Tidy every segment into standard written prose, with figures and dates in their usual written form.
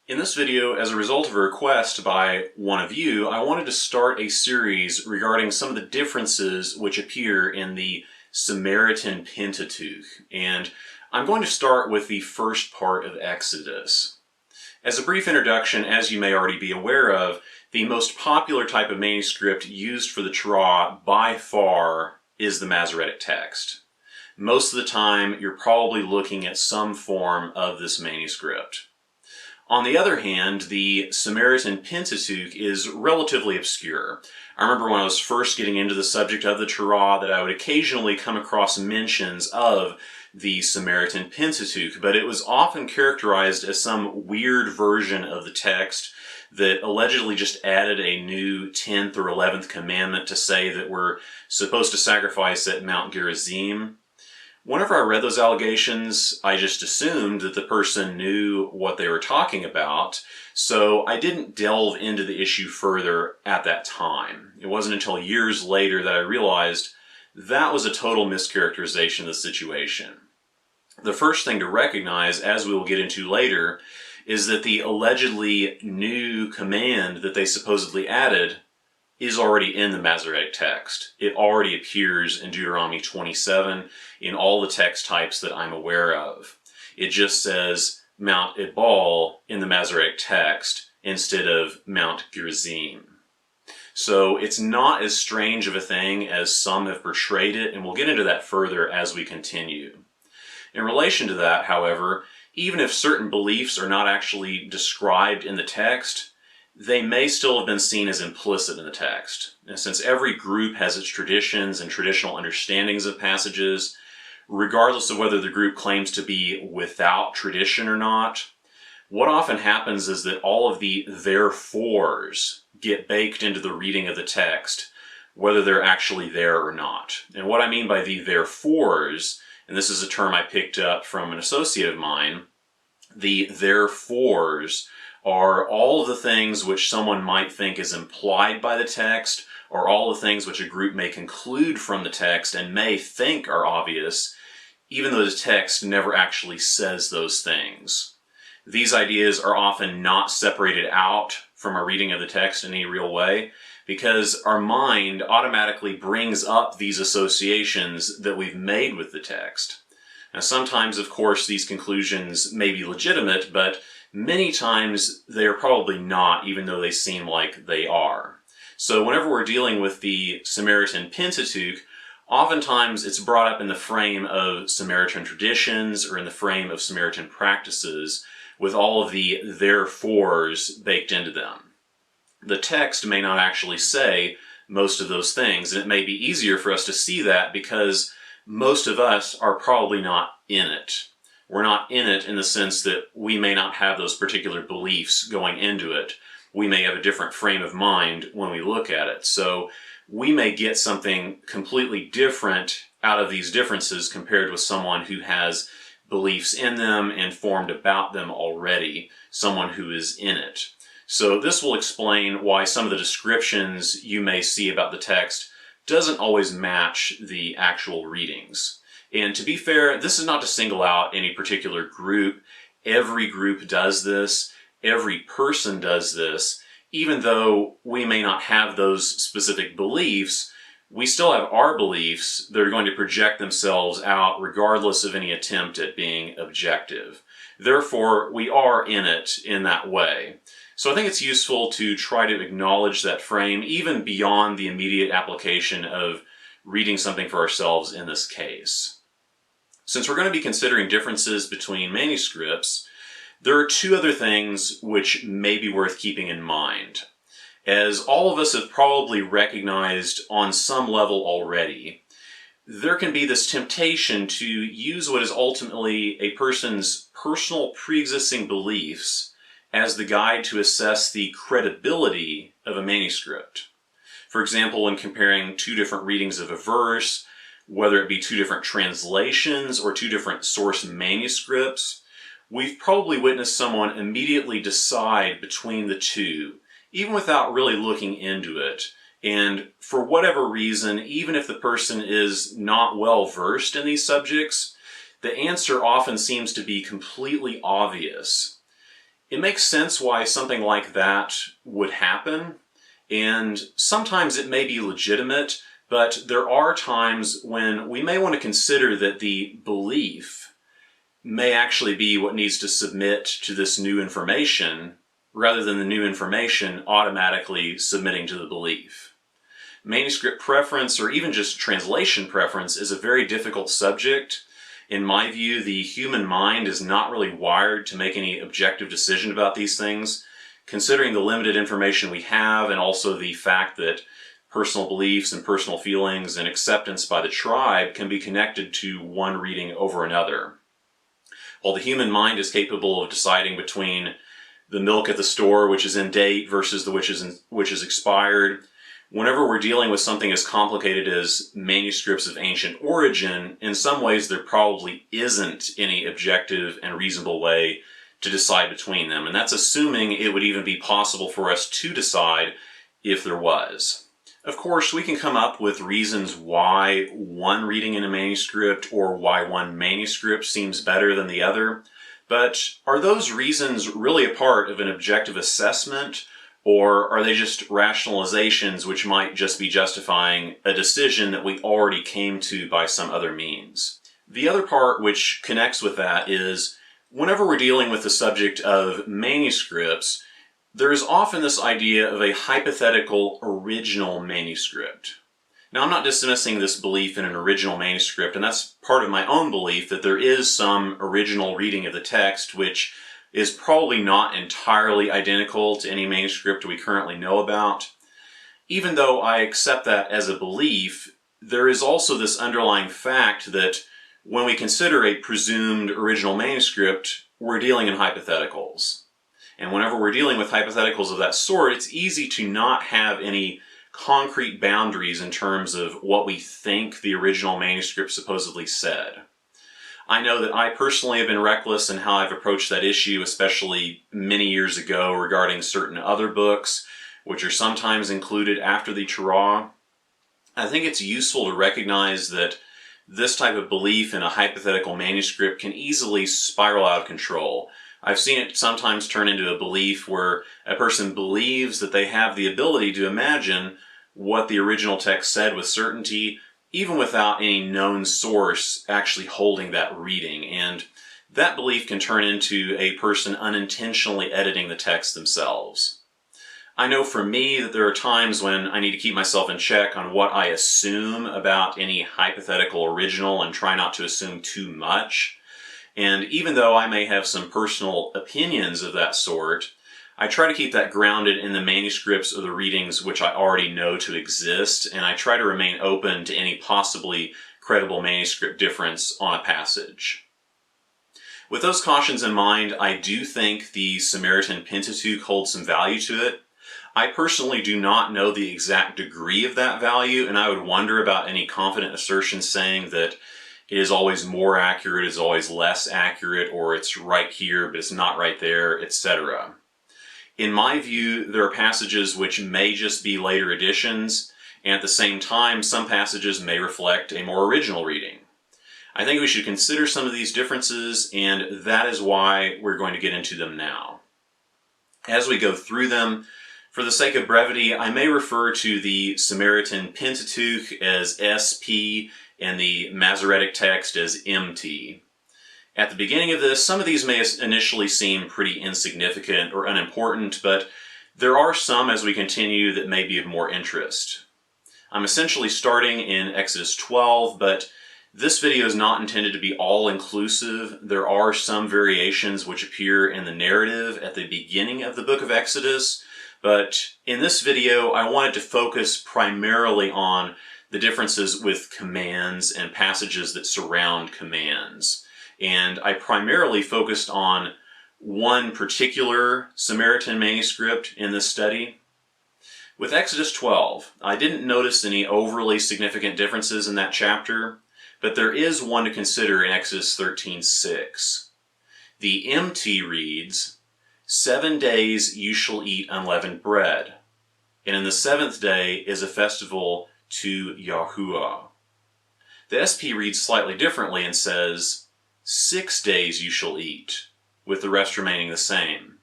In this video, as a result of a request by one of you, I wanted to start a series regarding some of the differences which appear in the Samaritan Pentateuch. And I'm going to start with the first part of Exodus. As a brief introduction, as you may already be aware of, the most popular type of manuscript used for the Torah by far is the Masoretic text. Most of the time, you're probably looking at some form of this manuscript. On the other hand, the Samaritan Pentateuch is relatively obscure. I remember when I was first getting into the subject of the Torah that I would occasionally come across mentions of the Samaritan Pentateuch, but it was often characterized as some weird version of the text that allegedly just added a new 10th or 11th commandment to say that we're supposed to sacrifice at Mount Gerizim. Whenever I read those allegations, I just assumed that the person knew what they were talking about, so I didn't delve into the issue further at that time. It wasn't until years later that I realized that was a total mischaracterization of the situation. The first thing to recognize, as we will get into later, is that the allegedly new command that they supposedly added is already in the Masoretic text. It already appears in Deuteronomy 27 in all the text types that I'm aware of. It just says Mount Ebal in the Masoretic text instead of Mount Gerizim. So it's not as strange of a thing as some have portrayed it, and we'll get into that further as we continue. In relation to that, however, even if certain beliefs are not actually described in the text, they may still have been seen as implicit in the text. And since every group has its traditions and traditional understandings of passages, regardless of whether the group claims to be without tradition or not, what often happens is that all of the therefores get baked into the reading of the text, whether they're actually there or not. And what I mean by the therefores, and this is a term I picked up from an associate of mine, the therefores are all of the things which someone might think is implied by the text, or all the things which a group may conclude from the text and may think are obvious, even though the text never actually says those things. These ideas are often not separated out from a reading of the text in any real way, because our mind automatically brings up these associations that we've made with the text. Now, sometimes, of course, these conclusions may be legitimate, but many times they are probably not, even though they seem like they are. So whenever we're dealing with the Samaritan Pentateuch, oftentimes it's brought up in the frame of Samaritan traditions or in the frame of Samaritan practices with all of the therefores baked into them. The text may not actually say most of those things, and it may be easier for us to see that because most of us are probably not in it. We're not in it in the sense that we may not have those particular beliefs going into it. We may have a different frame of mind when we look at it. So we may get something completely different out of these differences compared with someone who has beliefs in them and formed about them already, someone who is in it. So this will explain why some of the descriptions you may see about the text doesn't always match the actual readings. And to be fair, this is not to single out any particular group. Every group does this. Every person does this. Even though we may not have those specific beliefs, we still have our beliefs that are going to project themselves out regardless of any attempt at being objective. Therefore, we are in it in that way. So I think it's useful to try to acknowledge that frame even beyond the immediate application of reading something for ourselves in this case. Since we're going to be considering differences between manuscripts, there are two other things which may be worth keeping in mind. As all of us have probably recognized on some level already, there can be this temptation to use what is ultimately a person's personal pre-existing beliefs as the guide to assess the credibility of a manuscript. For example, when comparing two different readings of a verse, whether it be two different translations or two different source manuscripts, we've probably witnessed someone immediately decide between the two, even without really looking into it. And for whatever reason, even if the person is not well versed in these subjects, the answer often seems to be completely obvious. It makes sense why something like that would happen, and sometimes it may be legitimate, but there are times when we may want to consider that the belief may actually be what needs to submit to this new information, rather than the new information automatically submitting to the belief. Manuscript preference, or even just translation preference, is a very difficult subject. In my view, the human mind is not really wired to make any objective decision about these things, considering the limited information we have and also the fact that personal beliefs and personal feelings and acceptance by the tribe can be connected to one reading over another. While the human mind is capable of deciding between the milk at the store, which is in date, versus the which is expired, whenever we're dealing with something as complicated as manuscripts of ancient origin, in some ways there probably isn't any objective and reasonable way to decide between them. And that's assuming it would even be possible for us to decide if there was. Of course, we can come up with reasons why one reading in a manuscript or why one manuscript seems better than the other, but are those reasons really a part of an objective assessment, or are they just rationalizations which might just be justifying a decision that we already came to by some other means? The other part which connects with that is, whenever we're dealing with the subject of manuscripts, there is often this idea of a hypothetical original manuscript. Now, I'm not dismissing this belief in an original manuscript, and that's part of my own belief that there is some original reading of the text which is probably not entirely identical to any manuscript we currently know about. Even though I accept that as a belief, there is also this underlying fact that when we consider a presumed original manuscript, we're dealing in hypotheticals. And whenever we're dealing with hypotheticals of that sort, it's easy to not have any concrete boundaries in terms of what we think the original manuscript supposedly said. I know that I personally have been reckless in how I've approached that issue, especially many years ago regarding certain other books, which are sometimes included after the Torah. I think it's useful to recognize that this type of belief in a hypothetical manuscript can easily spiral out of control. I've seen it sometimes turn into a belief where a person believes that they have the ability to imagine what the original text said with certainty, even without any known source actually holding that reading. And that belief can turn into a person unintentionally editing the text themselves. I know for me that there are times when I need to keep myself in check on what I assume about any hypothetical original and try not to assume too much. And even though I may have some personal opinions of that sort, I try to keep that grounded in the manuscripts or the readings which I already know to exist, and I try to remain open to any possibly credible manuscript difference on a passage. With those cautions in mind, I do think the Samaritan Pentateuch holds some value to it. I personally do not know the exact degree of that value, and I would wonder about any confident assertions saying that it is always more accurate, is always less accurate, or it's right here but it's not right there, etc. In my view, there are passages which may just be later additions, and at the same time, some passages may reflect a more original reading. I think we should consider some of these differences, and that is why we're going to get into them now. As we go through them, for the sake of brevity, I may refer to the Samaritan Pentateuch as SP and the Masoretic text as MT. At the beginning of this, some of these may initially seem pretty insignificant or unimportant, but there are some as we continue that may be of more interest. I'm essentially starting in Exodus 12, but this video is not intended to be all-inclusive. There are some variations which appear in the narrative at the beginning of the book of Exodus, but in this video I wanted to focus primarily on the differences with commands and passages that surround commands. And I primarily focused on one particular Samaritan manuscript in this study. With Exodus 12, I didn't notice any overly significant differences in that chapter, but there is one to consider in Exodus 13:6. The MT reads, 7 days you shall eat unleavened bread, and in the 7th day is a festival to Yahuwah. The SP reads slightly differently and says, 6 days you shall eat, with the rest remaining the same.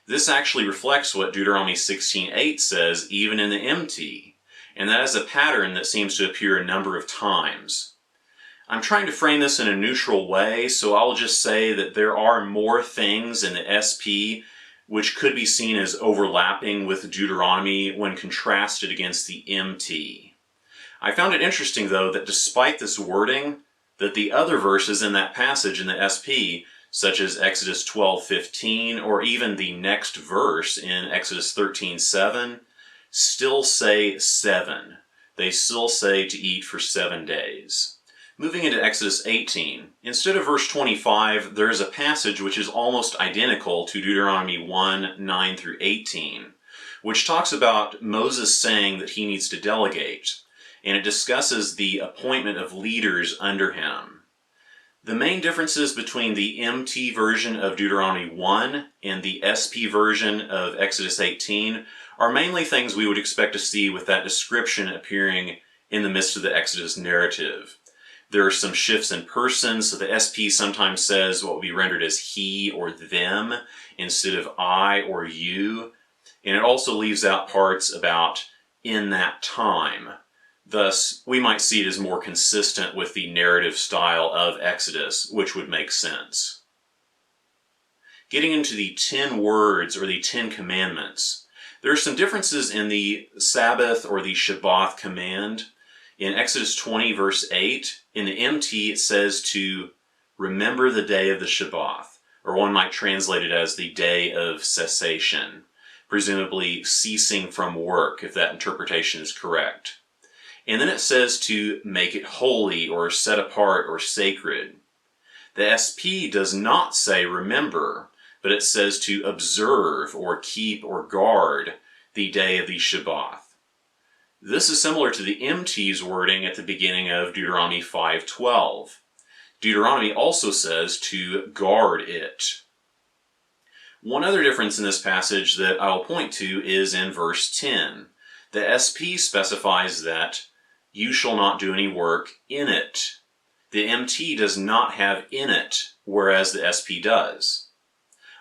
This actually reflects what Deuteronomy 16:8 says even in the MT, and that is a pattern that seems to appear a number of times. I'm trying to frame this in a neutral way, so I'll just say that there are more things in the SP which could be seen as overlapping with Deuteronomy when contrasted against the MT. I found it interesting, though, that despite this wording, that the other verses in that passage in the SP, such as Exodus 12:15 or even the next verse in Exodus 13:7, still say 7. They still say to eat for 7 days. Moving into Exodus 18, instead of verse 25, there is a passage which is almost identical to Deuteronomy 1:9 through 18, which talks about Moses saying that he needs to delegate, and it discusses the appointment of leaders under him. The main differences between the MT version of Deuteronomy 1 and the SP version of Exodus 18 are mainly things we would expect to see with that description appearing in the midst of the Exodus narrative. There are some shifts in persons, so the SP sometimes says what would be rendered as he or them instead of I or you, and it also leaves out parts about in that time. Thus, we might see it as more consistent with the narrative style of Exodus, which would make sense. Getting into the 10 words or the 10 commandments, there are some differences in the Sabbath or the Shabbat command. In Exodus 20 verse 8, in the MT it says to remember the day of the Shabbat, or one might translate it as the day of cessation, presumably ceasing from work, if that interpretation is correct. And then it says to make it holy or set apart or sacred. The SP does not say remember, but it says to observe or keep or guard the day of the Shabbat. This is similar to the MT's wording at the beginning of Deuteronomy 5:12. Deuteronomy also says to guard it. One other difference in this passage that I'll point to is in verse 10. The SP specifies that you shall not do any work in it. The MT does not have in it, whereas the SP does.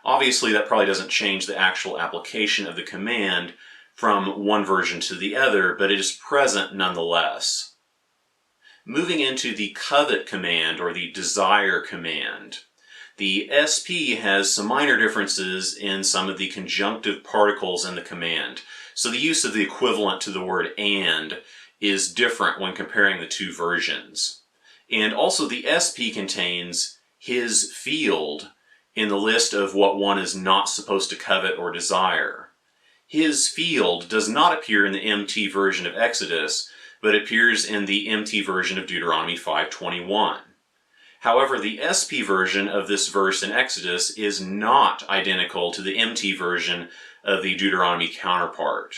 Obviously, that probably doesn't change the actual application of the command from one version to the other, but it is present nonetheless. Moving into the covet command or the desire command, the SP has some minor differences in some of the conjunctive particles in the command. So the use of the equivalent to the word and is different when comparing the two versions. And also the SP contains his field in the list of what one is not supposed to covet or desire. His field does not appear in the MT version of Exodus, but appears in the MT version of Deuteronomy 5:21. However, the SP version of this verse in Exodus is not identical to the MT version of the Deuteronomy counterpart.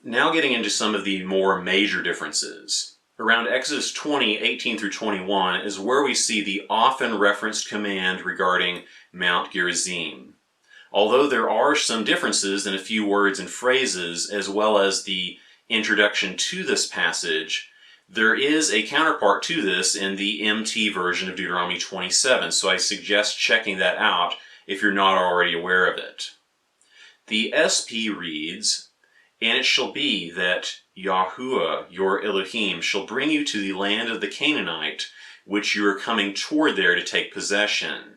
Now getting into some of the more major differences. Around Exodus 20:18 through 21 is where we see the often referenced command regarding Mount Gerizim. Although there are some differences in a few words and phrases, as well as the introduction to this passage, there is a counterpart to this in the MT version of Deuteronomy 27, so I suggest checking that out if you're not already aware of it. The SP reads, "And it shall be that YHWH, your Elohim, shall bring you to the land of the Canaanite, which you are coming toward there to take possession."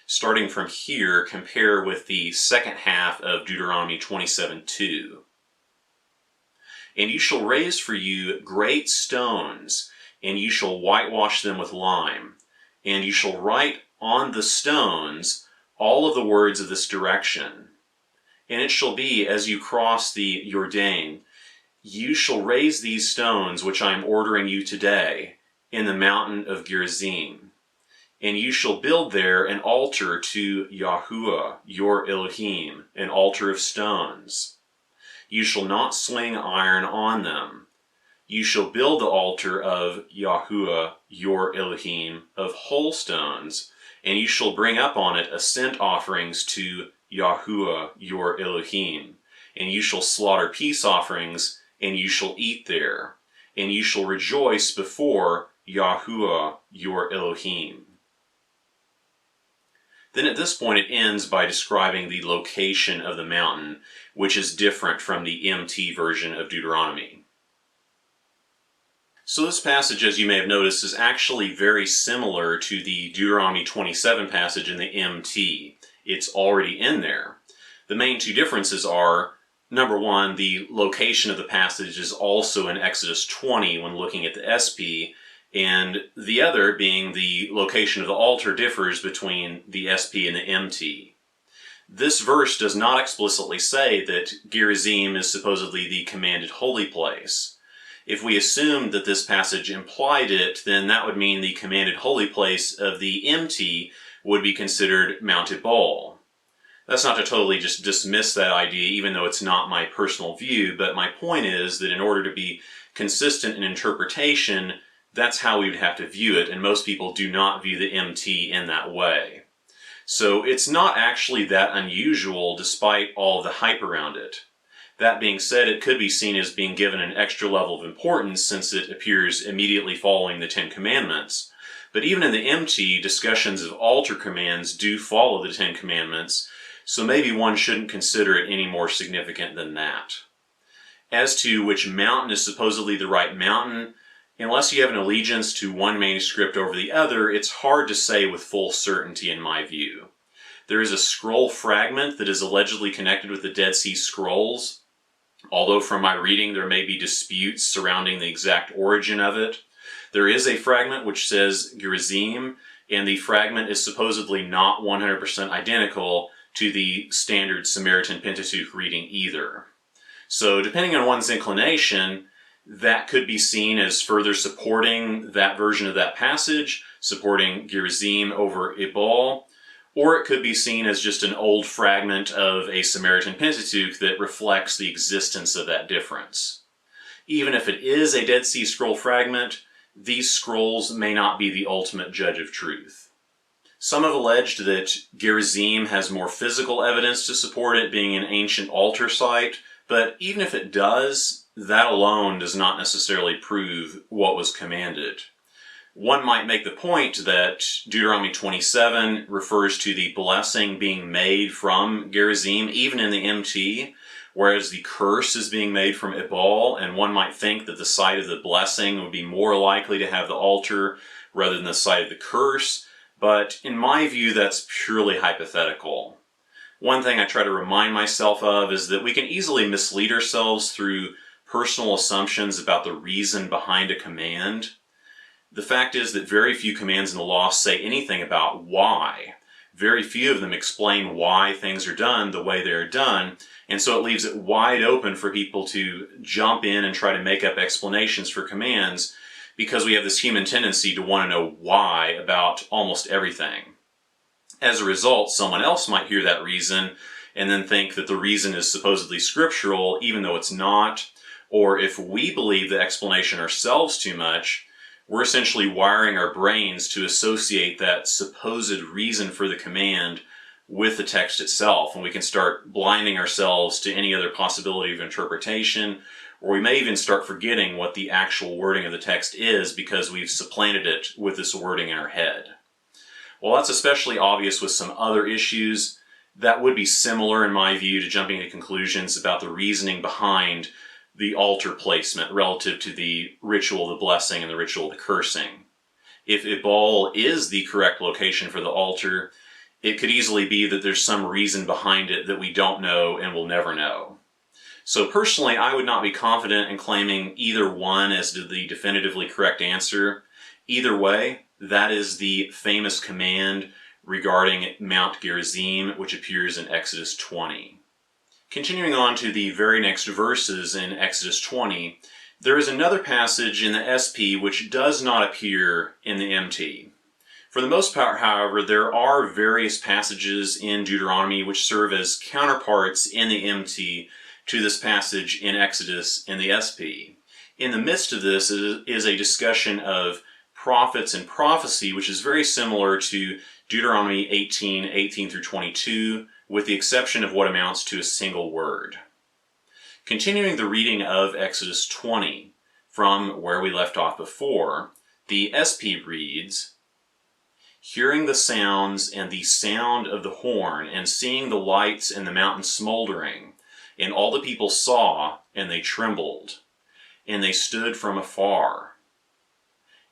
Starting from here, compare with the second half of Deuteronomy 27:2. "And you shall raise for you great stones, and you shall whitewash them with lime, and you shall write on the stones all of the words of this direction. And it shall be, as you cross the Jordan, you shall raise these stones which I am ordering you today in the mountain of Gerizim. And you shall build there an altar to YHWH, your Elohim, an altar of stones. You shall not sling iron on them. You shall build the altar of YHWH, your Elohim, of whole stones, and you shall bring up on it ascent offerings to YHWH, your Elohim. And you shall slaughter peace offerings, and you shall eat there. And you shall rejoice before YHWH, your Elohim." Then at this point it ends by describing the location of the mountain, which is different from the MT version of Deuteronomy. So this passage, as you may have noticed, is actually very similar to the Deuteronomy 27 passage in the MT. It's already in there. The main two differences are, number one, the location of the passage is also in Exodus 20 when looking at the SP, and the other being the location of the altar differs between the SP and the MT. This verse does not explicitly say that Gerizim is supposedly the commanded holy place. If we assumed that this passage implied it, then that would mean the commanded holy place of the MT would be considered Mount Ebal. That's not to totally just dismiss that idea, even though it's not my personal view, but my point is that in order to be consistent in interpretation, that's how we would have to view it, and most people do not view the MT in that way. So it's not actually that unusual despite all the hype around it. That being said, it could be seen as being given an extra level of importance since it appears immediately following the Ten Commandments. But even in the MT, discussions of altar commands do follow the Ten Commandments, so maybe one shouldn't consider it any more significant than that. As to which mountain is supposedly the right mountain, unless you have an allegiance to one manuscript over the other, it's hard to say with full certainty in my view. There is a scroll fragment that is allegedly connected with the Dead Sea Scrolls, although from my reading there may be disputes surrounding the exact origin of it. There is a fragment which says Gerizim, and the fragment is supposedly not 100% identical to the standard Samaritan Pentateuch reading either. So depending on one's inclination, that could be seen as further supporting that version of that passage, supporting Gerizim over Ebal, or it could be seen as just an old fragment of a Samaritan Pentateuch that reflects the existence of that difference. Even if it is a Dead Sea Scroll fragment, these scrolls may not be the ultimate judge of truth. Some have alleged that Gerizim has more physical evidence to support it being an ancient altar site, but even if it does, that alone does not necessarily prove what was commanded. One might make the point that Deuteronomy 27 refers to the blessing being made from Gerizim, even in the MT, whereas the curse is being made from Ebal, and one might think that the site of the blessing would be more likely to have the altar rather than the site of the curse, but in my view that's purely hypothetical. One thing I try to remind myself of is that we can easily mislead ourselves through personal assumptions about the reason behind a command. The fact is that very few commands in the law say anything about why. Very few of them explain why things are done the way they are done, and so it leaves it wide open for people to jump in and try to make up explanations for commands because we have this human tendency to want to know why about almost everything. As a result, someone else might hear that reason and then think that the reason is supposedly scriptural even though it's not, or if we believe the explanation ourselves too much, we're essentially wiring our brains to associate that supposed reason for the command with the text itself, and we can start blinding ourselves to any other possibility of interpretation, or we may even start forgetting what the actual wording of the text is because we've supplanted it with this wording in our head. Well, that's especially obvious with some other issues that would be similar in my view to jumping to conclusions about the reasoning behind the altar placement relative to the ritual of the blessing and the ritual of the cursing. If Ebal is the correct location for the altar, it could easily be that there's some reason behind it that we don't know and will never know. So personally, I would not be confident in claiming either one as the definitively correct answer. Either way, that is the famous command regarding Mount Gerizim, which appears in Exodus 20. Continuing on to the very next verses in Exodus 20, there is another passage in the SP which does not appear in the MT. For the most part, however, there are various passages in Deuteronomy which serve as counterparts in the MT to this passage in Exodus in the SP. In the midst of this is a discussion of prophets and prophecy, which is very similar to Deuteronomy 18 through 22, with the exception of what amounts to a single word. Continuing the reading of Exodus 20, from where we left off before, the SP reads, hearing the sounds and the sound of the horn, and seeing the lights and the mountain smoldering. And all the people saw, and they trembled, and they stood from afar.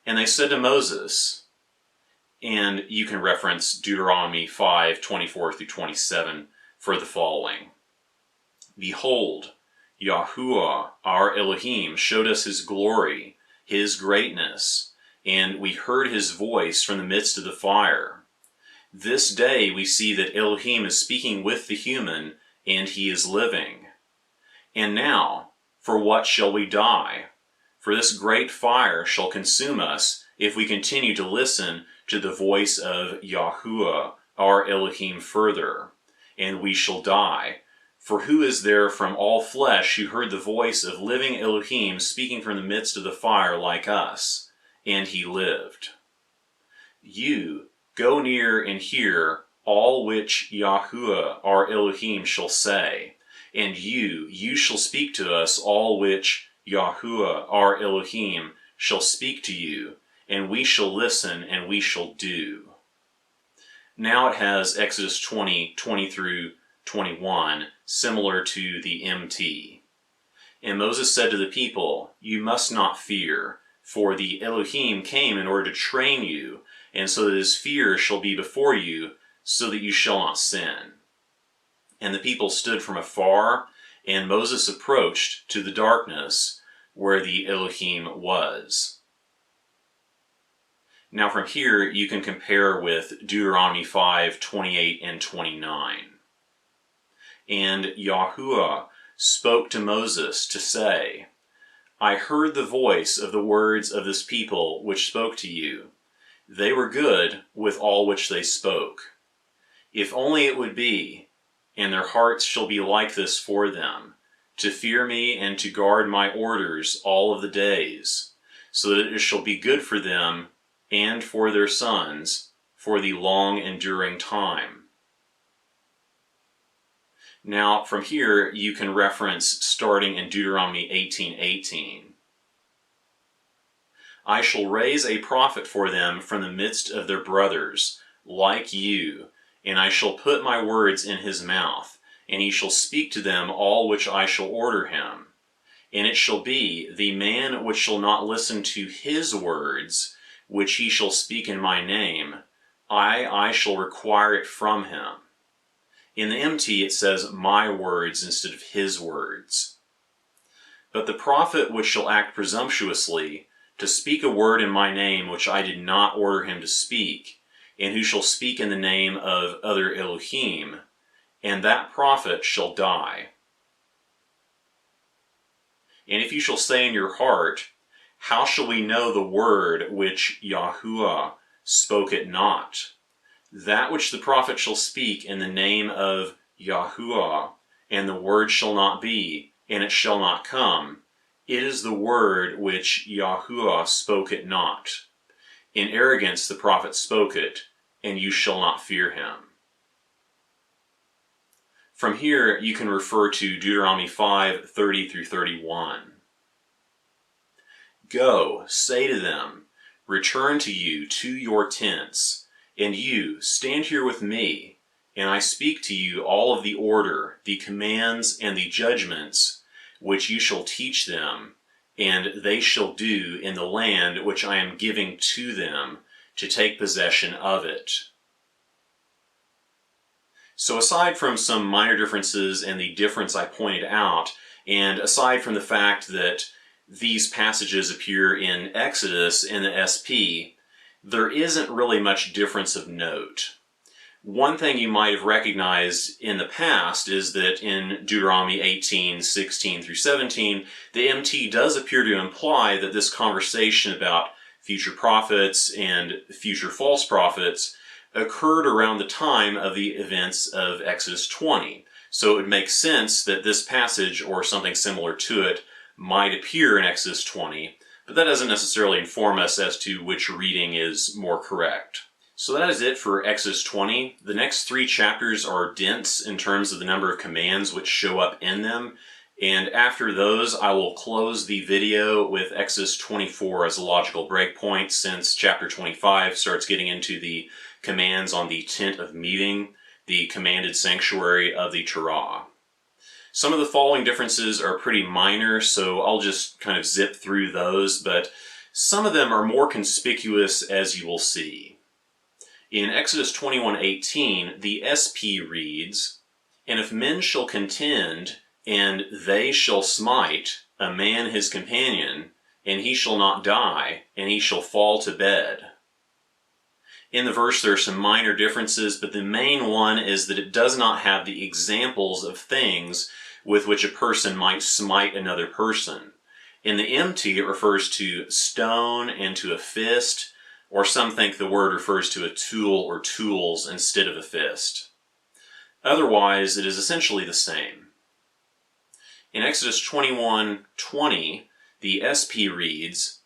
And they said to Moses, and you can reference Deuteronomy 5:24-27 for the following. Behold, Yahuwah, our Elohim, showed us his glory, his greatness, and we heard his voice from the midst of the fire. This day we see that Elohim is speaking with the human, and he is living. And now, for what shall we die? For this great fire shall consume us if we continue to listen to the voice of Yahuwah, our Elohim, further, and we shall die. For who is there from all flesh who heard the voice of living Elohim speaking from the midst of the fire like us? And he lived. You go near and hear all which Yahuwah our Elohim shall say, and you shall speak to us all which Yahuwah our Elohim shall speak to you, and we shall listen and we shall do. Now it has Exodus 20:20-21, similar to the MT. And Moses said to the people, you must not fear, for the Elohim came in order to train you, and so that his fear shall be before you, so that you shall not sin. And the people stood from afar, and Moses approached to the darkness where the Elohim was. Now from here you can compare with Deuteronomy 5:28-29. And Yahuwah spoke to Moses to say, I heard the voice of the words of this people which spoke to you. They were good with all which they spoke. If only it would be, and their hearts shall be like this for them, to fear me and to guard my orders all of the days, so that it shall be good for them and for their sons for the long enduring time. Now, from here, you can reference starting in Deuteronomy 18:18. I shall raise a prophet for them from the midst of their brothers, like you, and I shall put my words in his mouth, and he shall speak to them all which I shall order him. And it shall be, the man which shall not listen to his words, which he shall speak in my name, I shall require it from him. In the MT it says my words instead of his words. But the prophet which shall act presumptuously, to speak a word in my name which I did not order him to speak, and who shall speak in the name of other Elohim, and that prophet shall die. And if you shall say in your heart, how shall we know the word which Yahuwah spoke it not? That which the prophet shall speak in the name of Yahuwah, and the word shall not be, and it shall not come. It is the word which Yahuwah spoke it not. In arrogance the prophet spoke it, and you shall not fear him. From here you can refer to Deuteronomy 5:30-31. Go, say to them, return to you to your tents, and you stand here with me, and I speak to you all of the order, the commands, and the judgments, which you shall teach them, and they shall do in the land which I am giving to them, to take possession of it. So aside from some minor differences and the difference I pointed out, and aside from the fact that these passages appear in Exodus in the SP, there isn't really much difference of note. One thing you might have recognized in the past is that in Deuteronomy 18:16-17, the MT does appear to imply that this conversation about future prophets and future false prophets occurred around the time of the events of Exodus 20. So it would make sense that this passage, or something similar to it, might appear in Exodus 20, but that doesn't necessarily inform us as to which reading is more correct. So that is it for Exodus 20. The next 3 chapters are dense in terms of the number of commands which show up in them, And after those, I will close the video with Exodus 24 as a logical breakpoint, since chapter 25 starts getting into the commands on the tent of meeting, the commanded sanctuary of the Torah. Some of the following differences are pretty minor, so I'll just kind of zip through those, but some of them are more conspicuous, as you will see. In Exodus 21:18, the SP reads, "And if men shall contend, and they shall smite a man his companion, and he shall not die, and he shall fall to bed." In the verse there are some minor differences, but the main one is that it does not have the examples of things with which a person might smite another person. In the MT, it refers to stone and to a fist, or some think the word refers to a tool or tools instead of a fist. Otherwise, it is essentially the same. In Exodus 21:20, the SP reads,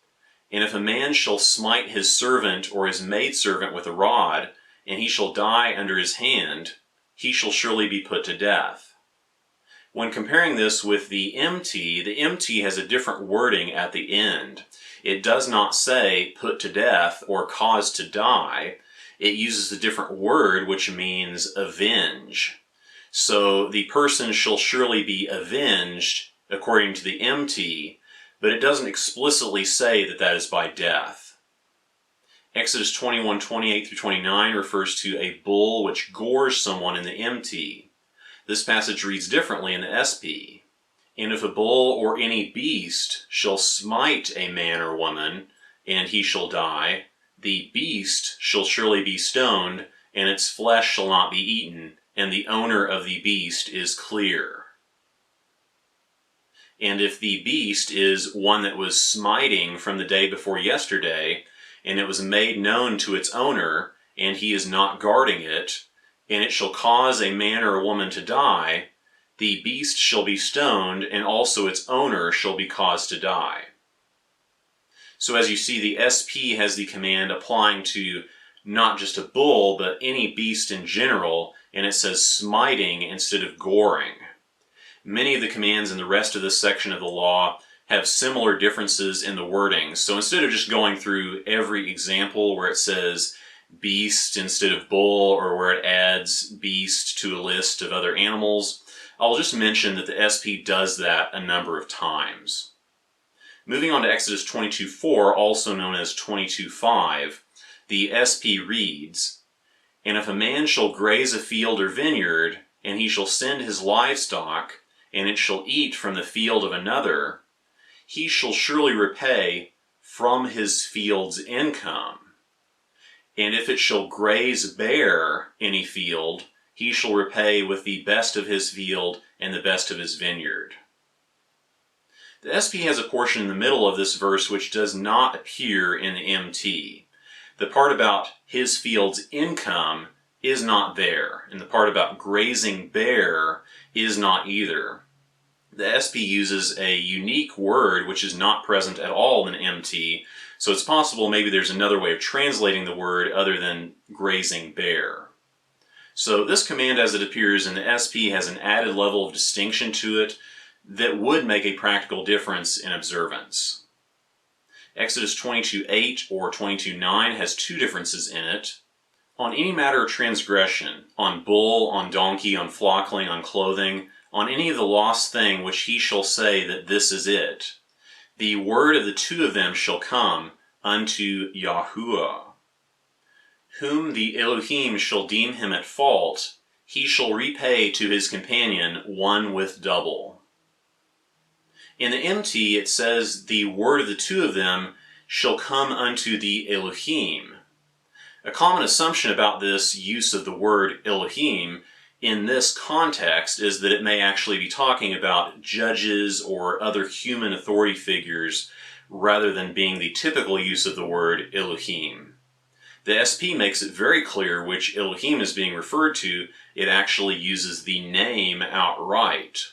"And if a man shall smite his servant or his maidservant with a rod, and he shall die under his hand, he shall surely be put to death." When comparing this with the MT has a different wording at the end. It does not say put to death or caused to die. It uses a different word, which means avenge. So the person shall surely be avenged according to the MT, but it doesn't explicitly say that that is by death. Exodus 21:28-29 refers to a bull which gores someone in the MT. This passage reads differently in the SP. "And if a bull or any beast shall smite a man or woman, and he shall die, the beast shall surely be stoned, and its flesh shall not be eaten, and the owner of the beast is clear." And if the beast is one that was smiting from the day before yesterday, and it was made known to its owner, and he is not guarding it, and it shall cause a man or a woman to die, the beast shall be stoned, and also its owner shall be caused to die. So as you see, the SP has the command applying to not just a bull, but any beast in general, and it says smiting instead of goring. Many of the commands in the rest of this section of the law have similar differences in the wording. So instead of just going through every example where it says beast instead of bull, or where it adds beast to a list of other animals, I'll just mention that the SP does that a number of times. Moving on to Exodus 22:4, also known as 22:5, the SP reads, "And if a man shall graze a field or vineyard, and he shall send his livestock, and it shall eat from the field of another, he shall surely repay from his field's income. And if it shall graze bare any field, he shall repay with the best of his field and the best of his vineyard." The SP has a portion in the middle of this verse which does not appear in the MT. The part about his field's income is not there, and the part about grazing bare is not either. The SP uses a unique word which is not present at all in MT, so it's possible maybe there's another way of translating the word other than grazing bare. So this command as it appears in the SP has an added level of distinction to it that would make a practical difference in observance. Exodus 22:8 or 22:9 has two differences in it. "On any matter of transgression, on bull, on donkey, on flockling, on clothing, on any of the lost thing which he shall say that this is it, the word of the two of them shall come unto YHWH. Whom the Elohim shall deem him at fault, he shall repay to his companion one with double." In the MT it says the word of the two of them shall come unto the Elohim. A common assumption about this use of the word Elohim in this context is that it may actually be talking about judges or other human authority figures rather than being the typical use of the word Elohim. The SP makes it very clear which Elohim is being referred to. It actually uses the name outright.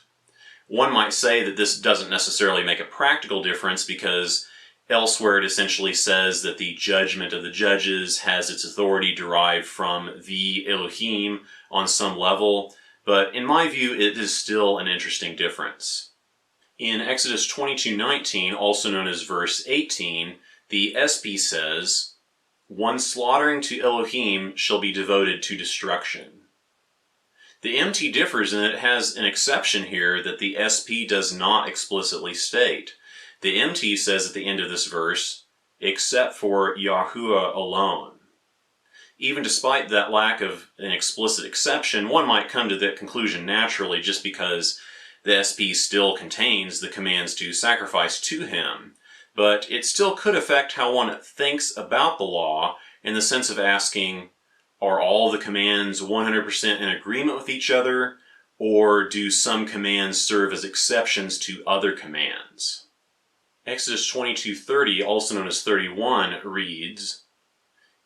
One might say that this doesn't necessarily make a practical difference because elsewhere it essentially says that the judgment of the judges has its authority derived from the Elohim on some level, but in my view it is still an interesting difference. In Exodus 22:19, also known as verse 18, the SP says, "One slaughtering to Elohim shall be devoted to destruction." The MT differs in that it has an exception here that the SP does not explicitly state. The MT says at the end of this verse, "except for Yahuwah alone." Even despite that lack of an explicit exception, one might come to that conclusion naturally just because the SP still contains the commands to sacrifice to him, but it still could affect how one thinks about the law in the sense of asking, are all the commands 100% in agreement with each other, or do some commands serve as exceptions to other commands? Exodus 22:30, also known as 31, reads,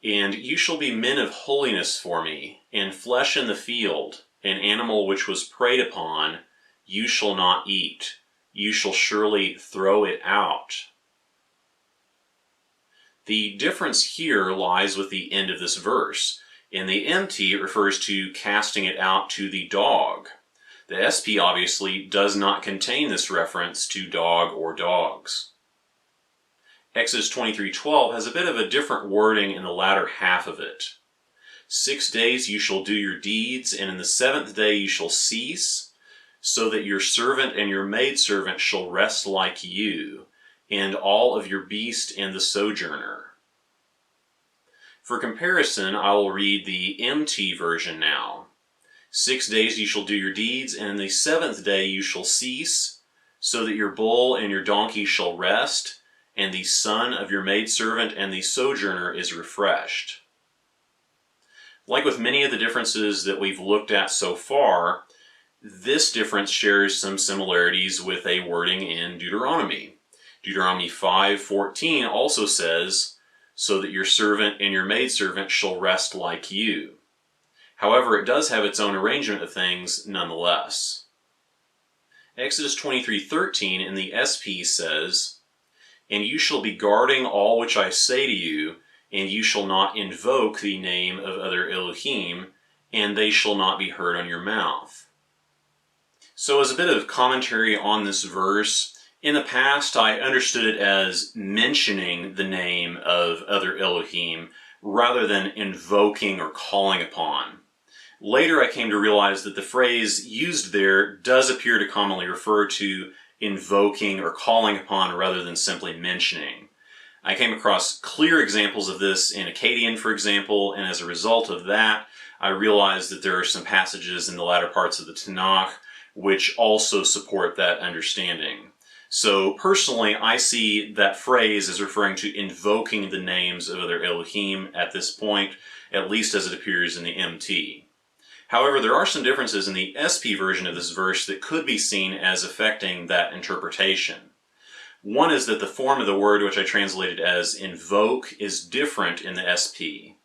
"And you shall be men of holiness for me, and flesh in the field, an animal which was preyed upon, you shall not eat. You shall surely throw it out." The difference here lies with the end of this verse. In the MT, it refers to casting it out to the dog. The SP obviously does not contain this reference to dog or dogs. Exodus 23:12 has a bit of a different wording in the latter half of it. 6 days you shall do your deeds, and in the 7th day you shall cease, so that your servant and your maidservant shall rest like you, and all of your beast and the sojourner. For comparison, I will read the MT version now. 6 days you shall do your deeds, and in the 7th day you shall cease, so that your bull and your donkey shall rest, and the son of your maidservant and the sojourner is refreshed. Like with many of the differences that we've looked at so far, this difference shares some similarities with a wording in Deuteronomy. Deuteronomy 5:14 also says, "So that your servant and your maidservant shall rest like you." However, it does have its own arrangement of things nonetheless. Exodus 23:13 in the SP says, "And you shall be guarding all which I say to you, and you shall not invoke the name of other Elohim, and they shall not be heard on your mouth." So as a bit of commentary on this verse, in the past I understood it as mentioning the name of other Elohim rather than invoking or calling upon. Later I came to realize that the phrase used there does appear to commonly refer to invoking or calling upon rather than simply mentioning. I came across clear examples of this in Akkadian, for example, and as a result of that, I realized that there are some passages in the latter parts of the Tanakh which also support that understanding. So personally, I see that phrase as referring to invoking the names of other Elohim at this point, at least as it appears in the MT. However, there are some differences in the SP version of this verse that could be seen as affecting that interpretation. One is that the form of the word which I translated as invoke is different in the SP.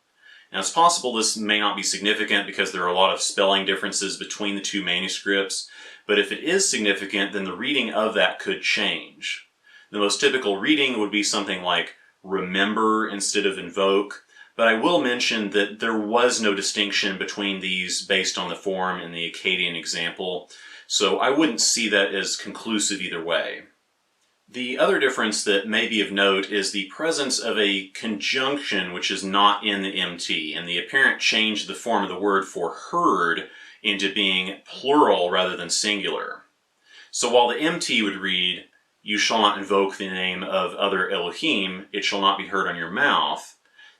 Now it's possible this may not be significant because there are a lot of spelling differences between the two manuscripts, but if it is significant, then the reading of that could change. The most typical reading would be something like remember instead of invoke, but I will mention that there was no distinction between these based on the form in the Akkadian example, so I wouldn't see that as conclusive either way. The other difference that may be of note is the presence of a conjunction which is not in the MT, and the apparent change of the form of the word for heard into being plural rather than singular. So while the MT would read, "You shall not invoke the name of other Elohim, it shall not be heard on your mouth,"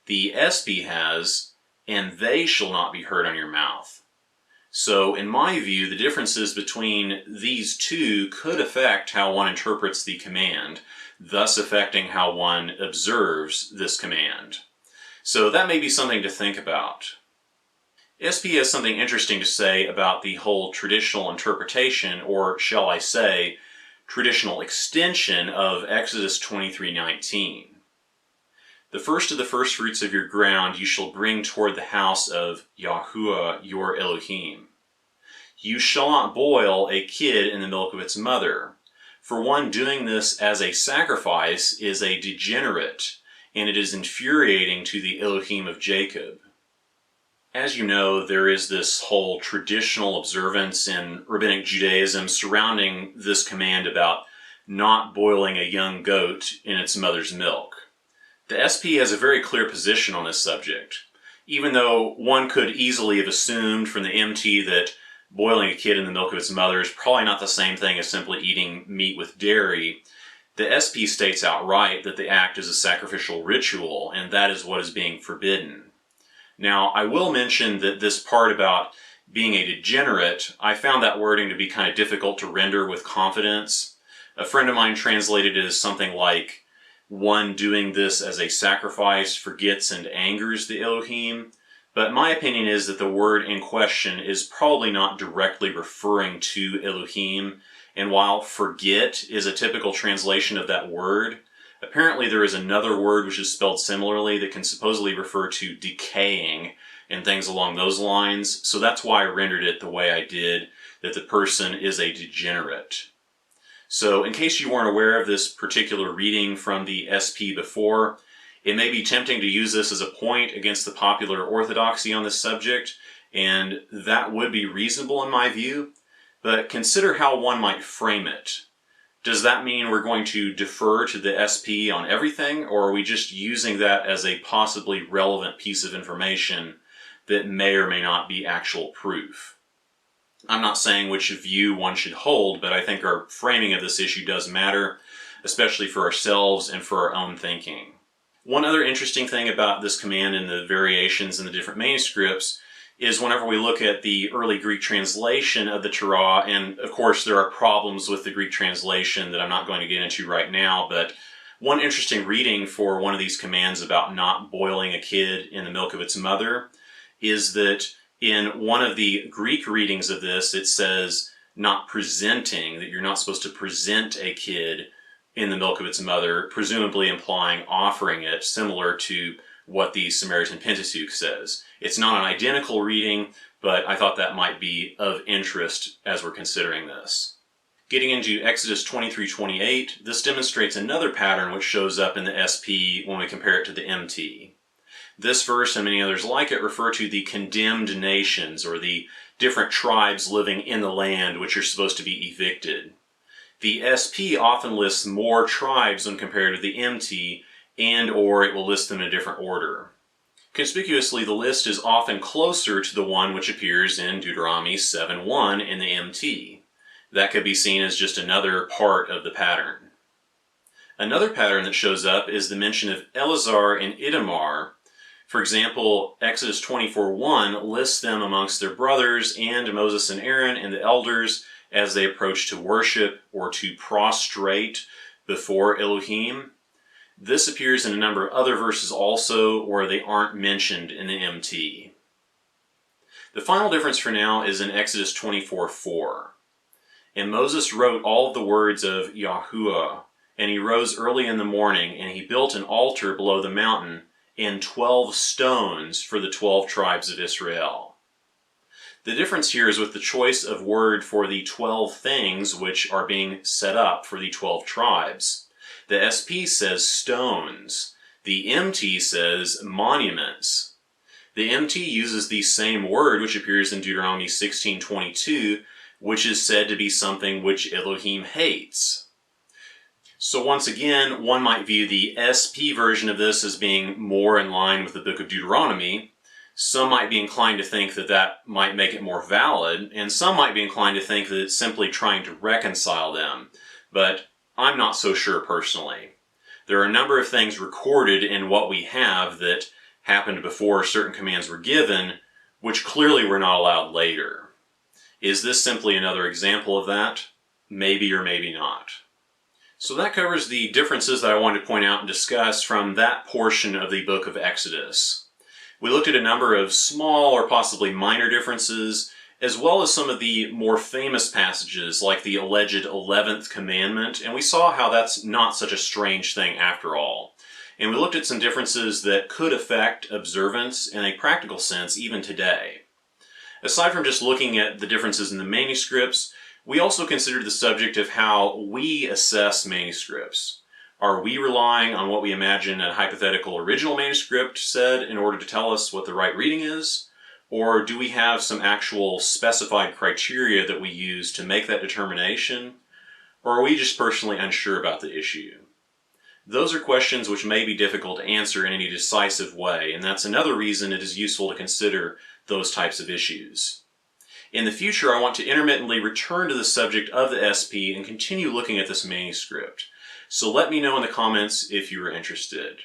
the SP has, "and they shall not be heard on your mouth." So in my view, the differences between these two could affect how one interprets the command, thus affecting how one observes this command. So that may be something to think about. SP has something interesting to say about the whole traditional interpretation, or shall I say, traditional extension of Exodus 23:19. "The first of the firstfruits of your ground you shall bring toward the house of Yahuwah your Elohim. You shall not boil a kid in the milk of its mother, for one doing this as a sacrifice is a degenerate, and it is infuriating to the Elohim of Jacob." As you know, there is this whole traditional observance in Rabbinic Judaism surrounding this command about not boiling a young goat in its mother's milk. The SP has a very clear position on this subject. Even though one could easily have assumed from the MT that boiling a kid in the milk of its mother is probably not the same thing as simply eating meat with dairy, the SP states outright that the act is a sacrificial ritual, and that is what is being forbidden. Now, I will mention that this part about being a degenerate, I found that wording to be kind of difficult to render with confidence. A friend of mine translated it as something like, one doing this as a sacrifice forgets and angers the Elohim, but my opinion is that the word in question is probably not directly referring to Elohim, and while forget is a typical translation of that word, apparently there is another word which is spelled similarly that can supposedly refer to decaying and things along those lines, so that's why I rendered it the way I did, that the person is a degenerate. So in case you weren't aware of this particular reading from the SP before, it may be tempting to use this as a point against the popular orthodoxy on this subject, and that would be reasonable in my view, but consider how one might frame it. Does that mean we're going to defer to the SP on everything, or are we just using that as a possibly relevant piece of information that may or may not be actual proof? I'm not saying which view one should hold, but I think our framing of this issue does matter, especially for ourselves and for our own thinking. One other interesting thing about this command and the variations in the different manuscripts is whenever we look at the early Greek translation of the Torah, and of course there are problems with the Greek translation that I'm not going to get into right now, but one interesting reading for one of these commands about not boiling a kid in the milk of its mother is that in one of the Greek readings of this, it says not presenting, that you're not supposed to present a kid in the milk of its mother, presumably implying offering it, similar to what the Samaritan Pentateuch says. It's not an identical reading, but I thought that might be of interest as we're considering this. Getting into Exodus 23:28, this demonstrates another pattern which shows up in the SP when we compare it to the MT. This verse and many others like it refer to the condemned nations, or the different tribes living in the land which are supposed to be evicted. The SP often lists more tribes when compared to the MT, and or it will list them in a different order. Conspicuously, the list is often closer to the one which appears in Deuteronomy 7:1 in the MT. That could be seen as just another part of the pattern. Another pattern that shows up is the mention of Elazar and Ithamar. For example, Exodus 24:1 lists them amongst their brothers and Moses and Aaron and the elders as they approach to worship or to prostrate before Elohim. This appears in a number of other verses also where they aren't mentioned in the MT. The final difference for now is in Exodus 24:4. And Moses wrote all of the words of YHWH, and he rose early in the morning, and he built an altar below the mountain and 12 stones for the 12 tribes of Israel. The difference here is with the choice of word for the 12 things which are being set up for the 12 tribes. The SP says stones. The MT says monuments. The MT uses the same word which appears in Deuteronomy 16:22, which is said to be something which Elohim hates. So once again, one might view the SP version of this as being more in line with the book of Deuteronomy. Some might be inclined to think that that might make it more valid, and some might be inclined to think that it's simply trying to reconcile them. But I'm not so sure personally. There are a number of things recorded in what we have that happened before certain commands were given, which clearly were not allowed later. Is this simply another example of that? Maybe or maybe not. So that covers the differences that I wanted to point out and discuss from that portion of the book of Exodus. We looked at a number of small or possibly minor differences, as well as some of the more famous passages like the alleged 11th commandment, and we saw how that's not such a strange thing after all. And we looked at some differences that could affect observance in a practical sense even today. Aside from just looking at the differences in the manuscripts, we also considered the subject of how we assess manuscripts. Are we relying on what we imagine a hypothetical original manuscript said in order to tell us what the right reading is? Or do we have some actual specified criteria that we use to make that determination? Or are we just personally unsure about the issue? Those are questions which may be difficult to answer in any decisive way, and that's another reason it is useful to consider those types of issues. In the future, I want to intermittently return to the subject of the SP and continue looking at this manuscript. So let me know in the comments if you are interested.